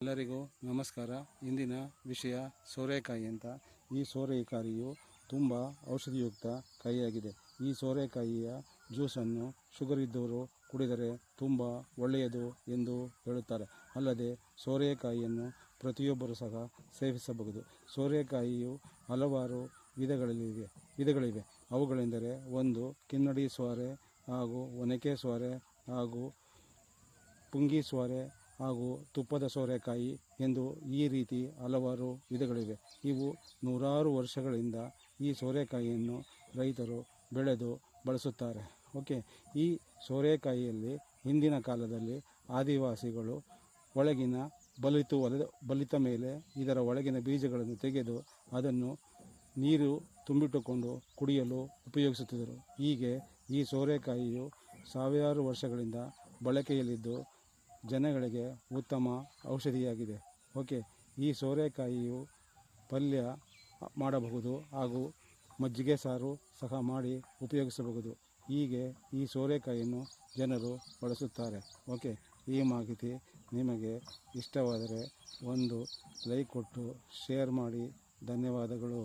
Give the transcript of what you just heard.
ಎಲ್ಲರಿಗೂ ನಮಸ್ಕಾರ. ಇಂದಿನ ವಿಷಯ ಸೋರೆಕಾಯಿ ಅಂತ. ಈ ಸೋರೆಕಾಯಿಯು ತುಂಬ ಔಷಧಿಯುಕ್ತ ಕಾಯಿಯಾಗಿದೆ. ಈ ಸೋರೆಕಾಯಿಯ ಜ್ಯೂಸನ್ನು ಶುಗರ್ ಇದ್ದವರು ಕುಡಿದರೆ ತುಂಬ ಒಳ್ಳೆಯದು ಎಂದು ಹೇಳುತ್ತಾರೆ. ಅಲ್ಲದೆ ಸೋರೆಕಾಯಿಯನ್ನು ಪ್ರತಿಯೊಬ್ಬರೂ ಸಹ ಸೇವಿಸಬಹುದು. ಸೋರೆಕಾಯಿಯು ಹಲವಾರು ವಿಧಗಳಿವೆ. ಅವುಗಳೆಂದರೆ ಒಂದು ಕಿನ್ನಡಿ ಸೋರೆ ಹಾಗೂ ಒನಕೆ ಸೋರೆ ಹಾಗೂ ಪುಂಗಿ ಸೋರೆ ಹಾಗೂ ತುಪ್ಪದ ಸೋರೆಕಾಯಿ ಎಂದು ಈ ರೀತಿ ಹಲವಾರು ವಿಧಗಳಿವೆ. ಇವು ನೂರಾರು ವರ್ಷಗಳಿಂದ ಈ ಸೋರೆಕಾಯಿಯನ್ನು ರೈತರು ಬೆಳೆದು ಬಳಸುತ್ತಾರೆ. ಈ ಸೋರೆಕಾಯಿಯಲ್ಲಿ ಹಿಂದಿನ ಕಾಲದಲ್ಲಿ ಆದಿವಾಸಿಗಳು ಒಳಗಿನ ಬಲಿತ ಮೇಲೆ ಇದರ ಒಳಗಿನ ಬೀಜಗಳನ್ನು ತೆಗೆದು ಅದನ್ನು ನೀರು ತುಂಬಿಟ್ಟುಕೊಂಡು ಕುಡಿಯಲು ಉಪಯೋಗಿಸುತ್ತಿದ್ದರು. ಹೀಗೆ ಈ ಸೋರೆಕಾಯಿಯು ಸಾವಿರಾರು ವರ್ಷಗಳಿಂದ ಬಳಕೆಯಲ್ಲಿದ್ದು ಜನಗಳಿಗೆ ಉತ್ತಮ ಔಷಧಿಯಾಗಿದೆ. ಈ ಸೋರೆಕಾಯಿಯು ಪಲ್ಯ ಮಾಡಬಹುದು ಹಾಗೂ ಮಜ್ಜಿಗೆ ಸಾರು ಸಹ ಮಾಡಿ ಉಪಯೋಗಿಸಬಹುದು. ಹೀಗೆ ಈ ಸೋರೆಕಾಯಿಯನ್ನು ಜನರು ಬಳಸುತ್ತಾರೆ. ಈ ಮಾಹಿತಿ ನಿಮಗೆ ಇಷ್ಟವಾದರೆ ಒಂದು ಲೈಕ್ ಕೊಟ್ಟು ಶೇರ್ ಮಾಡಿ. ಧನ್ಯವಾದಗಳು.